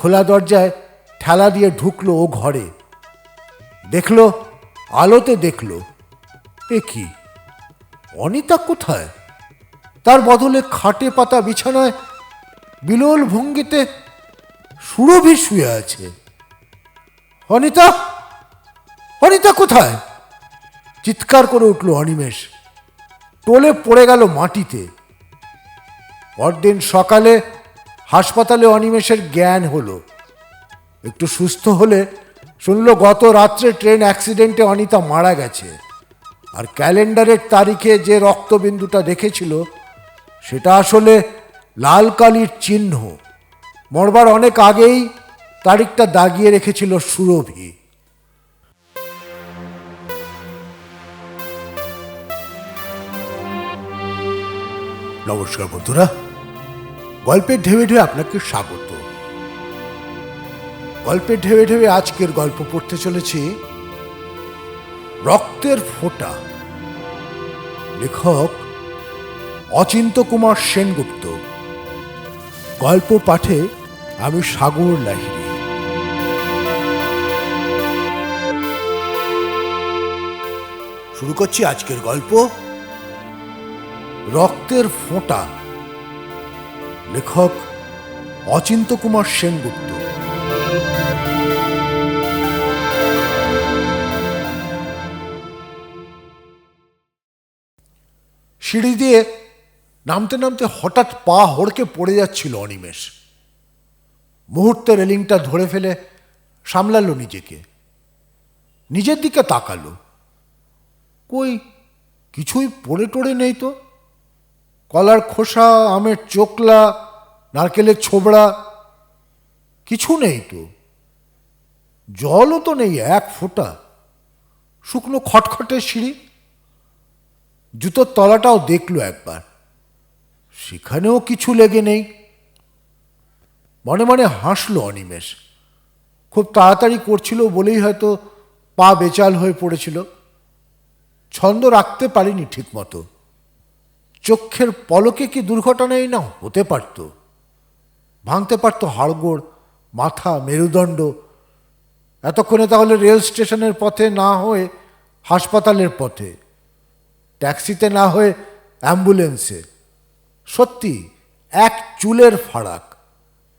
খোলা দরজায় ঠেলা দিয়ে ঢুকলো ও ঘরে। দেখলো, আলোতে দেখলো, এ কি, অনিতা কোথায়? তার বদলে খাটে পাতা বিছানায় বিলোল ভঙ্গিতে সুরভি শুয়ে আছে। অনিতা, অনিতা কোথায়? চিৎকার করে উঠল অনিমেষ। টলে পড়ে গেল মাটিতে। পরদিন সকালে হাসপাতালে অনিমেষের জ্ঞান হলো। একটু সুস্থ হলে শুনল গত রাত্রে ট্রেন অ্যাক্সিডেন্টে অনিতা মারা গেছে। আর ক্যালেন্ডারের তারিখে যে রক্তবিন্দুটা দেখেছিল সেটা আসলে লাল কালির চিহ্ন। মরবার অনেক আগেই তারিখটা দাগিয়ে রেখেছিল সুরভি। নমস্কার বন্ধুরা, গল্পের ঢেবে ঢেবে আপনাকে স্বাগত। গল্পের ঢেবে ঢেবে আজকের গল্প পড়তে চলেছি রক্তের ফোঁটা। লেখক অচিন্ত কুমার সেনগুপ্ত। গল্প পাঠে আমি সাগর লাহিড়ী। শুরু করছি আজকের গল্প রক্তের ফোঁটা। লেখক অচিন্ত কুমার সেনগুপ্ত। সিঁড়ি দিয়ে নামতে নামতে হঠাৎ পা হড়কে পড়ে যাচ্ছিল অনিমেষ। মুহূর্তে রেলিংটা ধরে ফেলে সামলালো নিজেকে। নিজের দিকে তাকালো, কই কিছুই পড়ে টড়ে নেই তো। কলার খোসা, আমের চোকলা, নারকেলের ছোবড়া, কিছু নেই তো। জলও তো নেই এক ফোঁটা। শুকনো খটখটে সিঁড়ি। জুতোর তলাটাও দেখলো একবার, সেখানেও কিছু লেগে নেই। মনে মনে হাসলো অনিমেষ। খুব তাড়াতাড়ি করছিল বলেই হয়তো পা বেচাল হয়ে পড়েছিল। ছন্দ রাখতে পারিনি ঠিক মতো। চোখের পলকে কি দুর্ঘটনাই না হতে পারত? ভাঙতে পারত হাড়গোড়, মাথা, মেরুদণ্ড। এতক্ষণে তাহলে রেল স্টেশনের পথে না হয়ে হাসপাতালের পথে, ট্যাক্সিতে না হয়ে অ্যাম্বুলেন্সে। সত্যি এক চুলের ফারাক,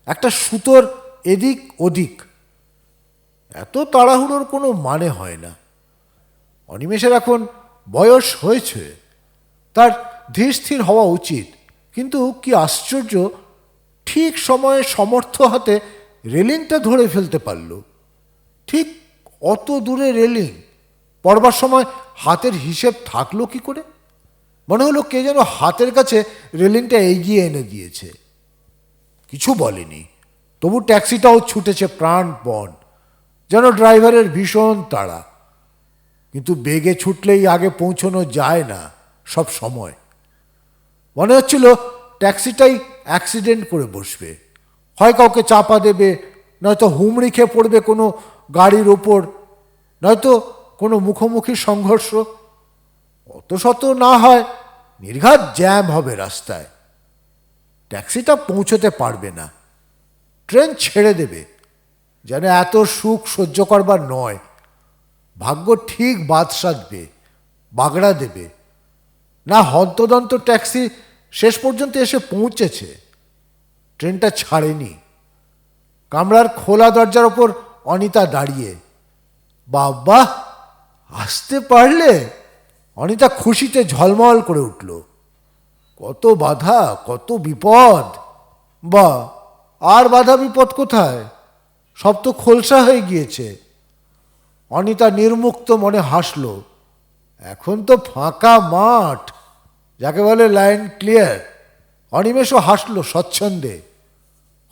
একটা সুতোর এদিক ওদিক। এত তাড়াহুড়োর কোনো মানে হয় না। অনিমেষের এখন বয়স হয়েছে, তার ধীর স্থির হওয়া উচিত। কিন্তু কি আশ্চর্য, ঠিক সময়ে সমর্থ হাতে রেলিংটা ধরে ফেলতে পারল। ঠিক অত দূরে রেলিং, পড়বার সময় হাতের হিসেব থাকলো কি করে? মনে হলো কে যেন হাতের কাছে রেলিংটা এগিয়ে এনে দিয়েছে। কিছু বলেনি, তবু ট্যাক্সিটাও ছুটেছে প্রাণপণ, যেন ড্রাইভারের ভীষণ তাড়া। কিন্তু বেগে ছুটলেই আগে পৌঁছানো যায় না সব সময়। মনে হচ্ছিল ট্যাক্সিটাই অ্যাক্সিডেন্ট করে বসবে, হয় কাউকে চাপা দেবে, নয়তো হুমড়ি খেয়ে পড়বে কোনো গাড়ির ওপর, নয়তো কোনো মুখোমুখি সংঘর্ষ। অত শত না হয় নির্ঘাত জ্যাম হবে রাস্তায়। ট্যাক্সিটা পৌঁছতে পারবে না, ট্রেন ছেড়ে দেবে, যেন এত সুখ সহ্য করবার নয়। ভাগ্য ঠিক বাদ সাধবে, বাগড়া দেবে। না, হন্তদন্ত ট্যাক্সি শেষ পর্যন্ত এসে পৌঁছেছে, ট্রেনটা ছাড়েনি। কামরার খোলা দরজার ওপর অনিতা দাঁড়িয়ে। বাবা, আসতে পারলে? অনিতা খুশিতে ঝলমল করে উঠল। কত বাধা, কত বিপদ! বা, আর বাধা বিপদ কোথায়? সব তো খোলসা হয়ে গিয়েছে। অনিতা নির্মুক্ত মনে হাসল। এখন তো ফাঁকা মাঠ, যাকে বলে লাইন ক্লিয়ার। অনিমেষও হাসল স্বচ্ছন্দে।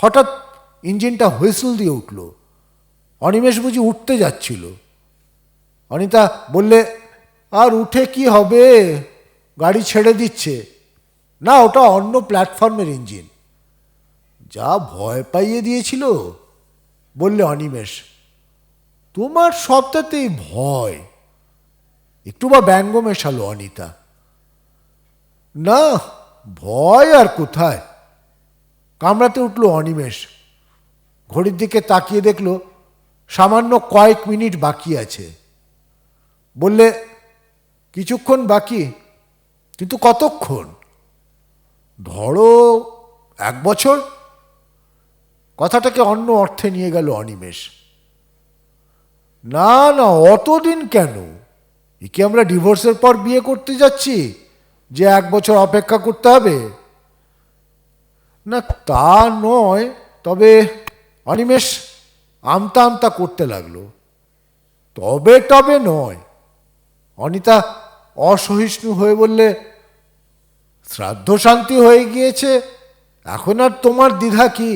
হঠাৎ ইঞ্জিনটা হুইসল দিয়ে উঠল। অনিমেষ বুঝি উঠতে যাচ্ছিল। অনিতা বললে, আর উঠে কি হবে, গাড়ি ছেড়ে দিচ্ছে। না, ওটা অন্য প্ল্যাটফর্মের ইঞ্জিন। যা ভয় পাইয়ে দিয়েছিল, বললে অনিমেষ। তোমার সবটাতেই ভয়। একটু বা ব্যঙ্গ মেশালো অনিতা। না, ভয় আর কোথায়। কামড়াতে উঠল অনিমেষ। ঘড়ির দিকে তাকিয়ে দেখল সামান্য কয়েক মিনিট বাকি আছে। বললে, কিছুক্ষণ বাকি, কিন্তু কতক্ষণ? ধরো 1 বছর। কথাটাকে অন্য অর্থে নিয়ে গেল অনিমেষ। না না, অতদিন কেন? এ কি আমরা ডিভোর্সের পর বিয়ে করতে যাচ্ছি যে 1 বছর অপেক্ষা করতে হবে? না, তা নয়, তবে অনিমেষ আমতা আমতা করতে লাগলো। তবে নয়। অনিতা অসহিষ্ণু হয়ে বললে, শ্রাদ্ধ শান্তি হয়ে গিয়েছে, এখন আর তোমার দ্বিধা কি?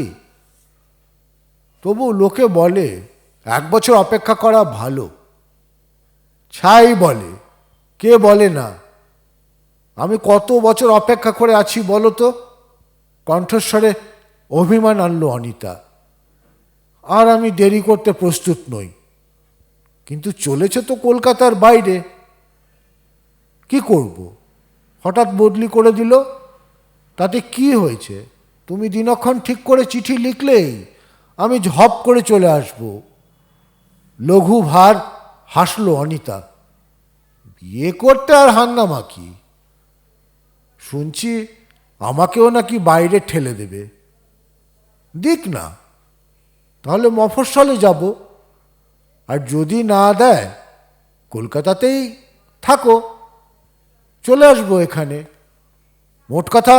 তবু লোকে বলে 1 বছর অপেক্ষা করা ভালো। ছাই বলে, কে বলে না? আমি কত বছর অপেক্ষা করে আছি বলো তো? কণ্ঠস্বরে অভিমান আনলো অনিতা। আর আমি দেরি করতে প্রস্তুত নই। কিন্তু চলেছে তো কলকাতার বাইরে। কি করব? হঠাৎ বদলি করে দিল, তাতে কি হয়েছে? তুমি দিনক্ষণ ঠিক করে চিঠি লিখলেই আমি ঝপ করে চলে আসব। লঘু ভার হাসল অনিতা। বিয়ে করতে আর হাঙ্গামা কি? শুনছি আমাকেও নাকি বাইরে ঠেলে দেবে। দিক না, তাহলে মফস্বলে যাব। আর যদি না দেয়, কলকাতাতেই থাকো, চলে আসবো এখানে। মোট কথা,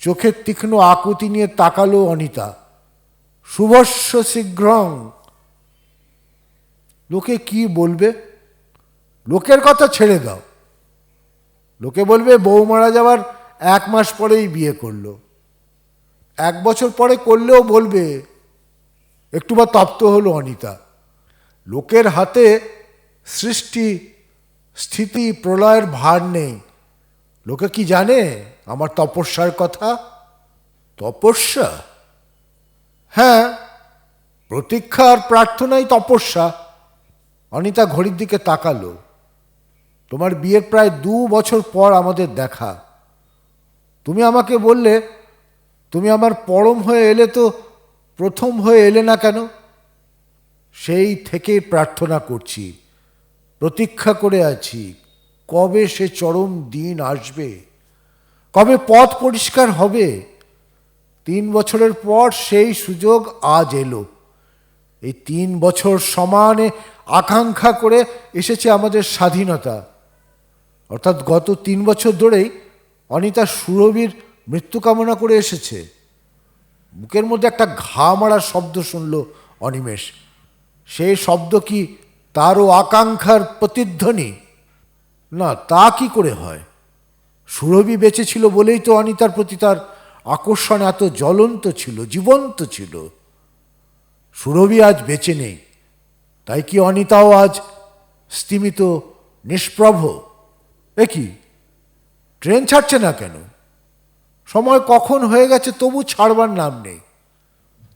চোখের তীক্ষ্ণ আকুতি নিয়ে তাকালো অনিতা। শুভস্য শীঘ্রং। লোকে কি বলবে? লোকের কথা ছেড়ে দাও। লোকে বলবে বউ মারা যাওয়ার 1 মাস পরেই বিয়ে করলো। 1 বছর পরে করলেও বলবে। একটু বা তপ্ত হলো অনিতা। লোকের হাতে সৃষ্টি স্থিতি প্রলয়ের ভার নেই। লোকে কি জানে আমার তপস্যার কথা? তপস্যা? হ্যাঁ, প্রতীক্ষা আর প্রার্থনাই তপস্যা। অনিতা ঘড়ির দিকে তাকালো। তোমার বিয়ের প্রায় 2 বছর পর আমাদের দেখা। তুমি আমাকে বললে, তুমি আমার পরম হয়ে এলে তো প্রথম হয়ে এলে না কেন? সেই থেকেই প্রার্থনা করছি, প্রতীক্ষা করে আছি, কবে সে চরম দিন আসবে, কবে পথ পরিষ্কার হবে। 3 বছরের পর সেই সুযোগ আজ এলো। এই 3 বছর সমানে আকাঙ্ক্ষা করে এসেছে আমাদের স্বাধীনতা। অর্থাৎ গত 3 বছর ধরেই অনিতা সুরভির মৃত্যু কামনা করে এসেছে। বুকের মধ্যে একটা ঘা মারার শব্দ শুনল অনিমেষ। সেই শব্দ কি তারও আকাঙ্ক্ষার প্রতিধ্বনি? না, তা কি করে হয়? সুরভি বেঁচে ছিল বলেই তো অনিতার প্রতি তার আকর্ষণ এত জ্বলন্ত ছিল, জীবন্ত ছিল। সুরভি আজ বেঁচে নেই, তাই কি অনিতাও আজ স্তিমিত, নিষ্প্রভ? এ কি, ট্রেন ছাড়ছে না কেন? সময় কখন হয়ে গেছে তবু ছাড়বার নাম নেই।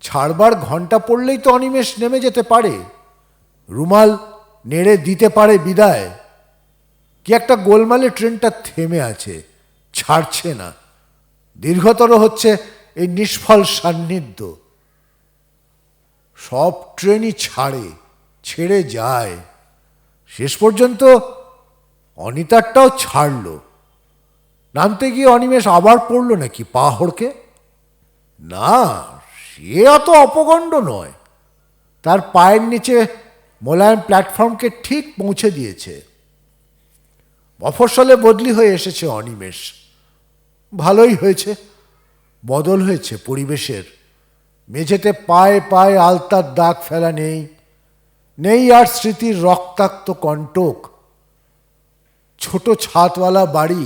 ছাড়বার ঘন্টা পড়লেই তো অনিমেষ নেমে যেতে পারে, রুমাল নেড়ে দিতে পারে বিদায়। কি একটা গোলমালে ট্রেনটা থেমে আছে, ছাড়ছে না। দীর্ঘতর হচ্ছে এই নিষ্ফল সান্নিধ্য। সব ট্রেনই ছেড়ে যায়। শেষ পর্যন্ত অনিতারটাও ছাড়ল। নামতে গিয়ে অনিমেষ আবার পড়ল নাকি পা হড়কে? না, সে অত অপগণ্ড নয়। তার পায়ের নিচে মোলায়েম প্ল্যাটফর্মকে ঠিক পৌঁছে দিয়েছে। মফস্বলে বদলি হয়ে এসেছে অনিমেষ। ভালোই হয়েছে, বদল হয়েছে পরিবেশের। মেঝেতে পায়ে পায়ে আলতার দাগ ফেলা নেই, নেই আর স্মৃতির রক্তাক্ত কণ্টক। ছোট ছাদওয়ালা বাড়ি,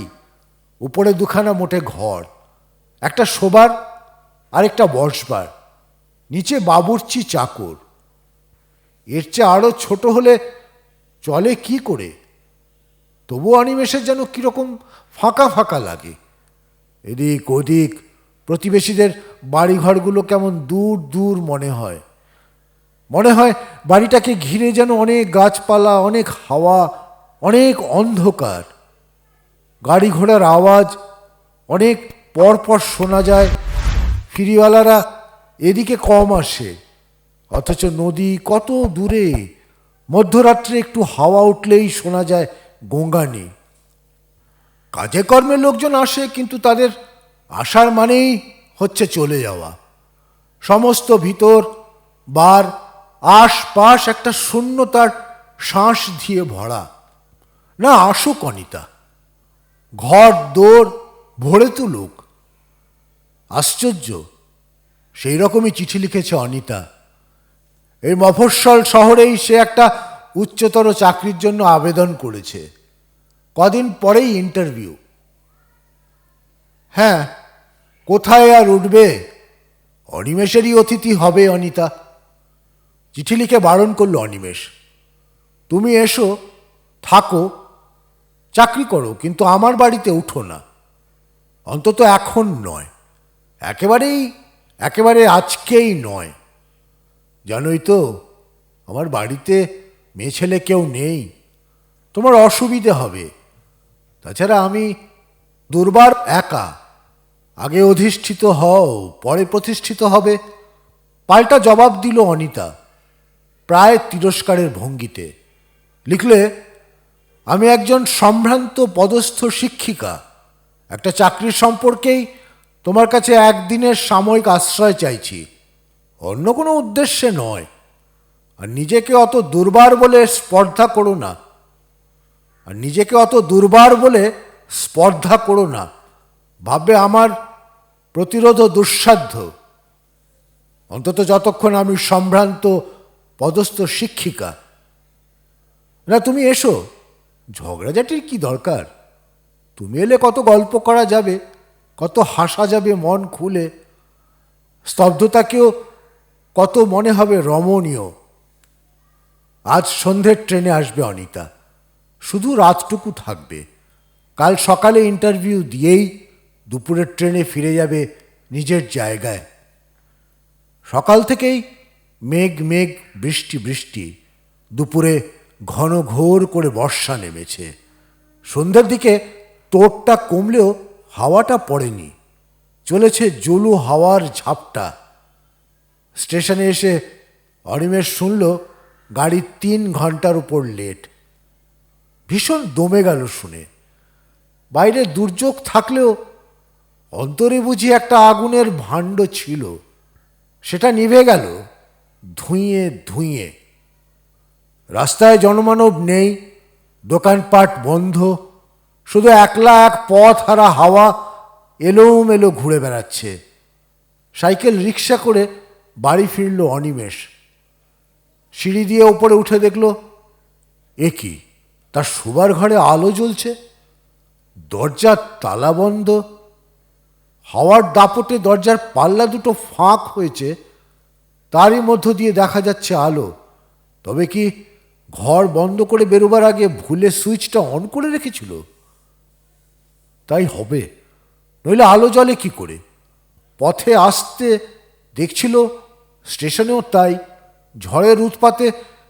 উপরে 2খানা মোটে ঘর, একটা শোবার আর একটা বসবার, নিচে বাবুর্চি চাকর। এর চেয়ে আরও ছোট হলে চলে কি করে? তবু অনিমেষের যেন কীরকম ফাঁকা ফাঁকা লাগে। এদিক ওদিক প্রতিবেশীদের বাড়িঘরগুলো কেমন দূর দূর মনে হয়। মনে হয় বাড়িটাকে ঘিরে যেন অনেক গাছপালা, অনেক হাওয়া, অনেক অন্ধকার। গাড়ি ঘোড়ার আওয়াজ অনেক পরপর শোনা যায়। ফিরিওয়ালারা এদিকে কম আসে, অথচ নদী কত দূরে। মধ্যরাত্রে একটু হাওয়া উঠলেই শোনা যায় গোঙানি। কাজে কর্মে লোকজন আসে, কিন্তু তাদের আসার মানেই হচ্ছে চলে যাওয়া। সমস্ত ভিতর বার আশপাশ একটা শূন্যতার শ্বাস দিয়ে ভরা। না আসুক অনিতা, ঘর দোর ভরে তুলুক। আশ্চর্য, সেই রকমই চিঠি লিখেছে অনিতা। এই মফস্বল শহরেই সে একটা উচ্চতর চাকরির জন্য আবেদন করেছে। কদিন পরেই ইন্টারভিউ। হ্যাঁ, কোথায় আর উঠবে? অনিমেষেরই অতিথি হবে অনিতা। চিঠি লিখে বারণ করল অনিমেষ, তুমি এসো, থাকো, চাকরি করো, কিন্তু আমার বাড়িতে উঠো না, অন্তত এখন নয়, একেবারে আজকেই নয়। জানোই তো আমার বাড়িতে মেয়ে ছেলে কেউ নেই, তোমার অসুবিধে হবে। তাছাড়া আমি দুর্বার একা, আগে অধিষ্ঠিত হও, পরে প্রতিষ্ঠিত হবে। পাল্টা জবাব দিল অনিতা, প্রায় তিরস্কারের ভঙ্গিতে। লিখলে, আমি একজন সম্ভ্রান্ত পদস্থ শিক্ষিকা, একটা চাকরির সম্পর্কেই তোমার কাছে একদিনের সাময়িক আশ্রয় চাইছি, অন্য কোনো উদ্দেশ্যে নয়। আর নিজেকে অত দুর্বার বলে স্পর্ধা করো না, ভাববে আমার প্রতিরোধ দুঃসাধ্য, অন্তত যতক্ষণ আমি সম্ভ্রান্ত পদস্থ শিক্ষিকা। না তুমি এসো, ঝগড়াঝাটির কি দরকার? তুমি এলে কত গল্প করা যাবে, কত হাসা যাবে মন খুলে, স্তব্ধতাকেও কত মনে হবে রমণীয়। আজ সন্ধ্যের ট্রেনে আসবে অনিতা, শুধু রাতটুকু থাকবে। কাল সকালে ইন্টারভিউ দিয়েই দুপুরের ট্রেনে ফিরে যাবে নিজের জায়গায়। সকাল থেকেই মেঘ মেঘ, বৃষ্টি বৃষ্টি, দুপুরে ঘন ঘোর করে বর্ষা নেমেছে। সন্ধ্যের দিকে তোড়টা কমলেও হাওয়াটা পড়েনি, চলেছে জলু হাওয়ার ঝাপটা। স্টেশনে এসে অনিমেষ শুনল গাড়ি 3 ঘন্টার উপর লেট। ভীষণ দমে গেল শুনে। বাইরে দুর্যোগ থাকলেও অন্তরে বুঝি একটা আগুনের ভাণ্ড ছিল, সেটা নিভে গেল ধুঁইয়ে ধুঁইয়ে। রাস্তায় জনমানব নেই, দোকানপাট বন্ধ, শুধু একলা এক পথ হারা হাওয়া এলোমেলো ঘুরে বেড়াচ্ছে। সাইকেল রিক্সা করে বাড়ি ফিরল অনিমেষ। সিঁড়ি দিয়ে ওপরে উঠে দেখল, এ কি, তার শোবার ঘরে আলো জ্বলছে, দরজার তালা বন্ধ। হাওয়ার দাপটে দরজার পাল্লা দুটো ফাঁক হয়েছে, তারই মধ্য দিয়ে দেখা যাচ্ছে আলো। তবে কি ঘর বন্ধ করে বেরোবার আগে ভুলে সুইচটা অন করে রেখেছিল? তাই হবে, নইলে আলো জ্বলে কি করে? পথে আসতে দেখছিল, স্টেশনেও তাই। ঝড়ের উৎপাতে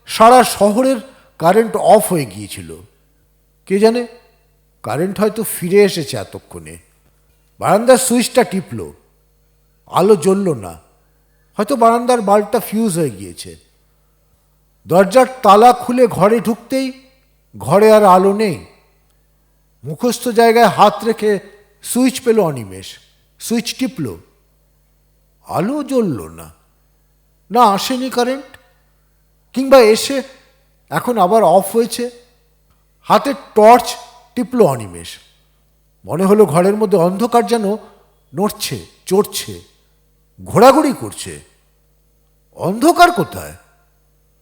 সারা শহরের কারেন্ট অফ হয়ে গিয়েছিল। কে জানে, কারেন্ট হয়তো ফিরে এসেছে এতক্ষণে। বারান্দার সুইচটা টিপল, আলো জ্বলল না, হয়তো বারান্দার বাল্বটা ফিউজ হয়ে গিয়েছে। দরজার তালা খুলে ঘরে ঢুকতেই ঘরে আর আলো নেই। মুখস্থ জায়গায় হাত রেখে সুইচ পেল অনিমেষ, সুইচ টিপল, আলো জ্বলল না। না আসেনি কারেন্ট, কিংবা এসে এখন আবার অফ হয়েছে। হাতে টর্চ টিপল অনিমেষ। মনে হলো ঘরের মধ্যে অন্ধকার যেন নড়ছে, চড়ছে, ঘোরাঘুরি করছে। অন্ধকার কোথায়?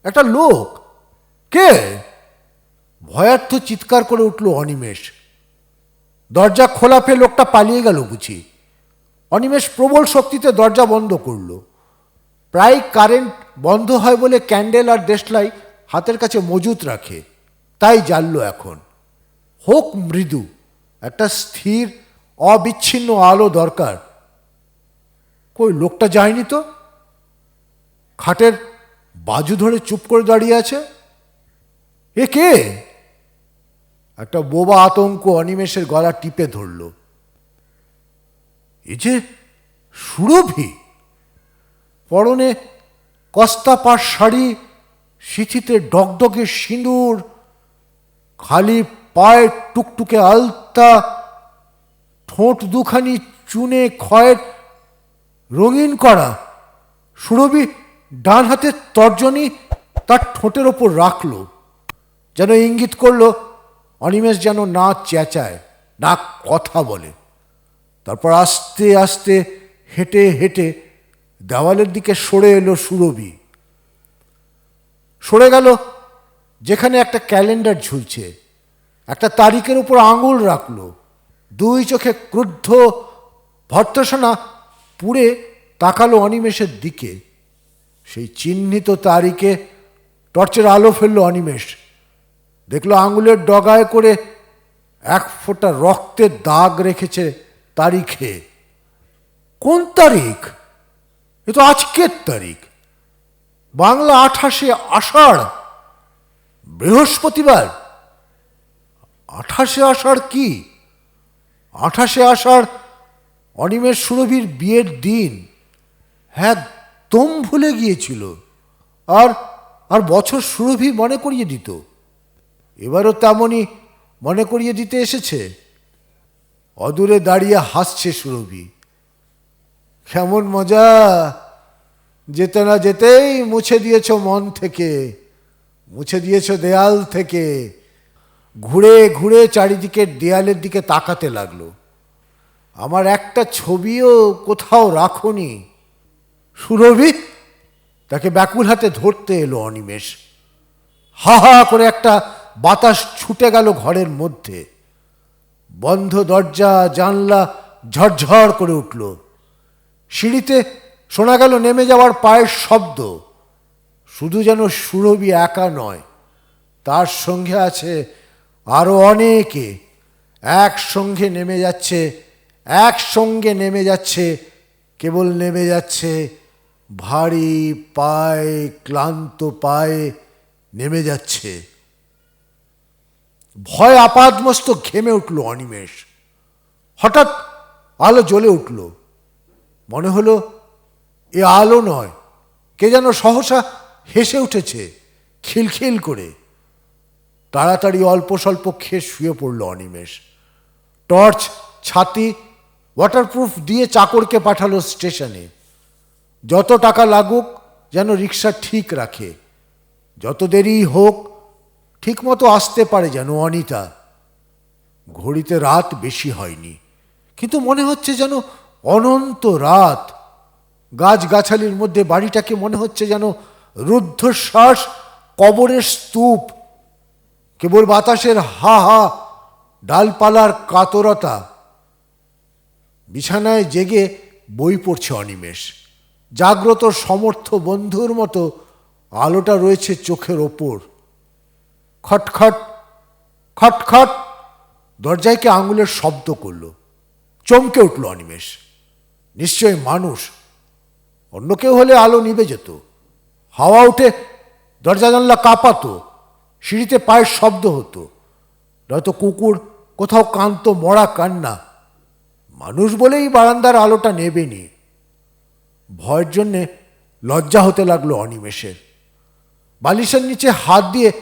একটা লোক। কে? ভয়ার্থ চিৎকার করে উঠল অনিমেষ। দরজা খোলা পেয়ে লোকটা পালিয়ে গেল বুঝি। অনিমেষ প্রবল শক্তিতে দরজা বন্ধ করল। প্রায় কারেন্ট বন্ধ হয় বলে ক্যান্ডেল আর দেশলাই হাতের কাছে মজুত রাখে, তাই জ্বালল এখন। হোক মৃদু, একটা স্থির অবিচ্ছিন্ন আলো দরকার। কই লোকটা যায়নি তো। খাটের বাজু ধরে চুপ করে দাঁড়িয়ে আছে। এ কে? একটা বোবা আতঙ্ক অনিমেষের গলা টিপে ধরল। এ যে সুরভি। পরনে কস্তা পাড় শাড়ি, সিঁথিতে ডগডগে সিঁদুর, খালি পায়ে টুকটুকে আলতা, ঠোঁট দুখানি চুনে ক্ষয়ের রঙিন করা। সুরভি ডান হাতের তর্জনী তার ঠোঁটের ওপর রাখল, যেন ইঙ্গিত করল অনিমেষ যেন না চেঁচায়, না কথা বলে। তারপর আস্তে আস্তে হেঁটে হেঁটে দেওয়ালের দিকে সরে এলো সুরভি। সরে গেল যেখানে একটা ক্যালেন্ডার ঝুলছে, একটা তারিখের উপর আঙুল রাখল। দুই চোখে ক্রুদ্ধ ভর্ৎসনা পুড়ে তাকালো অনিমেষের দিকে। সেই চিহ্নিত তারিখে টর্চের আলো ফেলল অনিমেষ। দেখলো আঙুলের ডগায় করে এক ফোঁটা রক্তের দাগ রেখেছে তারিখে। কোন তারিখ? এ তো আজকের তারিখ, বাংলা 28শে আষাঢ়, বৃহস্পতিবার। 28শে আষাঢ় কি? 28শে আষাঢ় অনিমেষ সুরভির বিয়ের দিন। একদম ভুলে গিয়েছিল। আর আর বছর সুরভি মনে করিয়ে দিত। এবারও তেমনই মনে করিয়ে দিতে এসেছে। অদূরে দাঁড়িয়ে হাসছে সুরভি। কেমন মজা! যেতে না যেতেই মুছে দিয়েছ মন থেকে, মুছে দিয়েছ দেয়াল থেকে। ঘুরে ঘুরে চারিদিকে দেয়ালের দিকে তাকাতে লাগলো। আমার একটা ছবিও কোথাও রাখোনি। সুরভি? তাকে ব্যাকুল হাতে ধরতে এলো অনিমেষ। হা হা করে একটা বাতাস ছুটে গেল ঘরের মধ্যে। বন্ধ দরজা জানলা ঝরঝর করে উঠল। সিঁড়িতে শোনা গেল নেমে যাওয়ার পায়ের শব্দ। শুধু যেন সুরভি একা নয়, তার সঙ্গে আছে আরো অনেকে। একসঙ্গে নেমে যাচ্ছে, একসঙ্গে নেমে যাচ্ছে, কেবল নেমে যাচ্ছে, ভারী পায়ে, ক্লান্ত পায়ে নেমে যাচ্ছে। ভয় আপাদমস্তক ঘেমে উঠল অনিমেষ। হঠাৎ আলো জ্বলে উঠল। মনে হলো এ আলো নয়, কে যেন সহসা হেসে উঠেছে খিলখিল করে। তাড়াতাড়ি অল্প স্বল্প খেয়ে শুয়ে পড়ল অনিমেষ। টর্চ, ছাতি, ওয়াটারপ্রুফ দিয়ে চাকরকে পাঠালো স্টেশনে। যত টাকা লাগুক যেন রিক্সা ঠিক রাখে, যত দেরি হোক ঠিক মতো আসতে পারে যেন অনিতা। ঘড়িতে রাত বেশি হয়নি, কিন্তু মনে হচ্ছে যেন অনন্ত রাত। গাছগাছালির মধ্যে বাড়িটাকে মনে হচ্ছে যেন রুদ্ধশ্বাস কবরের স্তূপ। কেবল বাতাসের হা হা, ডালপালার কাতরতা। বিছানায় জেগে বই পড়ছে অনিমেষ। জাগ্রত সমর্থ বন্ধুর মতো আলোটা রয়েছে চোখের ওপর। খটখট খটখট দরজায় কে আঙুলের শব্দ করল। চমকে উঠল অনিমেষ। নিশ্চয় মানুষ। অন্য কেউ হলে আলো নিভে যেত, হাওয়া উঠে দরজা জানলা কাঁপাতো, সিঁড়িতে পায়ের শব্দ হতো, নয়তো কুকুর কোথাও কান্ত মরা কান্না। মানুষ বলেই বারান্দার আলোটা নেবেনি। ভয়ের জন্যে লজ্জা হতে লাগলো অনিমেষের। বালিশের নিচে হাত দিয়ে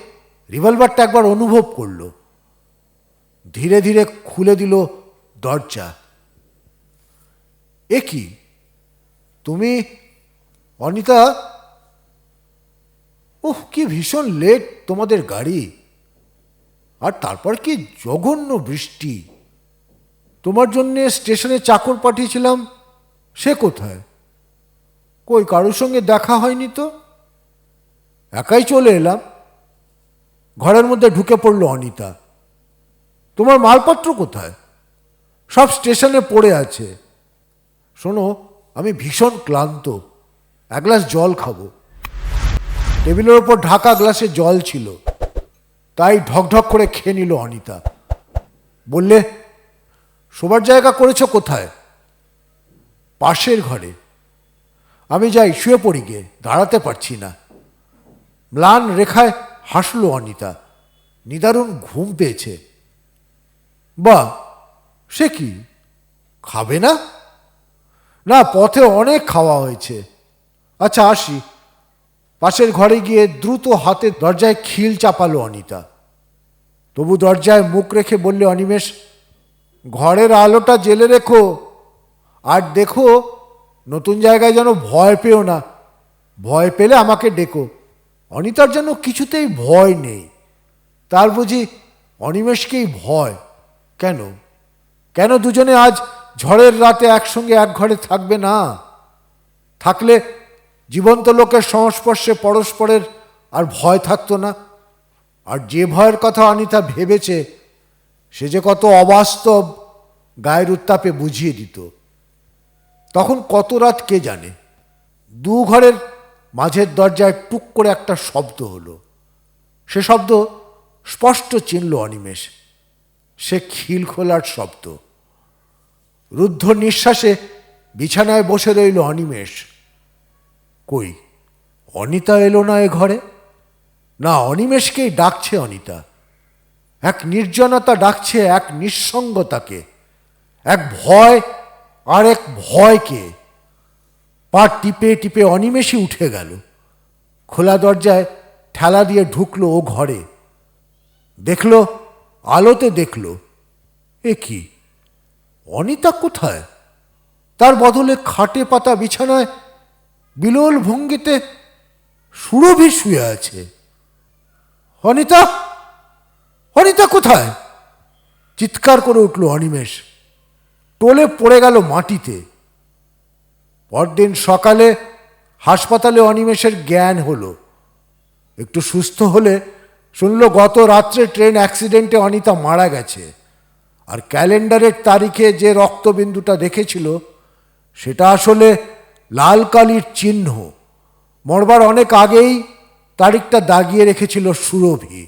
রিভলভারটা একবার অনুভব করল। ধীরে ধীরে খুলে দিল দরজা। এ কি তুমি অনিতা? ওহ, কি ভীষণ লেট তোমাদের গাড়ি। আর তারপর কি জঘন্য বৃষ্টি। তোমার জন্যে স্টেশনে চাকর পাঠিয়েছিলাম, সে কোথায়? কই, কারোর সঙ্গে দেখা হয়নি তো। একাই চলে এলাম। ঘরের মধ্যে ঢুকে পড়ল অনিতা। তোমার মালপত্র কোথায়? সব স্টেশনে পড়ে আছে। শোনো, আমি ভীষণ ক্লান্ত, এক গ্লাস জল খাবো। টেবিলের ওপর ঢাকা গ্লাসে জল ছিল, তাই ঢকঢক করে খেয়ে নিল অনিতা। বললে, শোবার জায়গা করেছ কোথায়? পাশের ঘরে। আমি যাই, শুয়ে পড়ি গে, দাঁড়াতে পারছি না। ম্লান রেখায় হাসল অনিতা। নিদারুণ ঘুম পেয়েছে। বা, সে কি, খাবে না? না, পথে অনেক খাওয়া হয়েছে। আচ্ছা আসি। পাশের ঘরে গিয়ে দ্রুত হাতে দরজায় খিল চাপালো অনিতা। তবু দরজায় মুখ রেখে বললে অনিমেষ, ঘরের আলোটা জ্বেলে রেখো, আর দেখো নতুন জায়গায় যেন ভয় পেও না। ভয় পেলে আমাকে ডেকো। অনিতার যেন কিছুতেই ভয় নেই। তার বুঝি অনিমেষকেই ভয়। কেন কেন দুজনে আজ ঝড়ের রাতে একসঙ্গে এক ঘরে থাকবে না? থাকলে জীবন্ত লোকের সংস্পর্শে পরস্পরের আর ভয় থাকতো না। আর যে ভয়ের কথা অনিতা ভেবেছে সে যে কত অবাস্তব গায়ের উত্তাপে বুঝিয়ে দিত। তখন কত রাত কে জানে। দু ঘরের মাঝের দরজায় টুক করে একটা শব্দ হলো। সে শব্দ স্পষ্ট চিনল অনিমেষ। সে খিল খোলার শব্দ। রুদ্ধ নিঃশ্বাসে বিছানায় বসে রইল অনিমেষ। কই, অনিতা এলো না এ ঘরে? না, অনিমেষকেই ডাকছে অনিতা। এক নির্জনতা ডাকছে এক নিঃসঙ্গতাকে, এক ভয় আর এক ভয়কে। পা টিপে টিপে অনিমেষই উঠে গেল। খোলা দরজায় ঠেলা দিয়ে ঢুকলো ও ঘরে। দেখল, আলোতে দেখল, এ কি, অনিতা কোথায়? তার বদলে খাটে পাতা বিছানায় বিলোল ভঙ্গিতে সুরভি শুয়ে আছে। অনিতা, অনিতা কোথায়? চিৎকার করে উঠল অনিমেষ। টলে পড়ে গেল মাটিতে। পরদিন সকালে হাসপাতালে অনিমেষের জ্ঞান হলো। একটু সুস্থ হলে শুনল গত রাত্রে ট্রেন অ্যাক্সিডেন্টে অনিতা মারা গেছে। আর ক্যালেন্ডারের তারিখে যে রক্তবিন্দুটা দেখেছিল সেটা আসলে লাল কালির চিহ্ন। মরবার অনেক আগেই তারিখটা দাগিয়ে রেখেছিল সুরভি।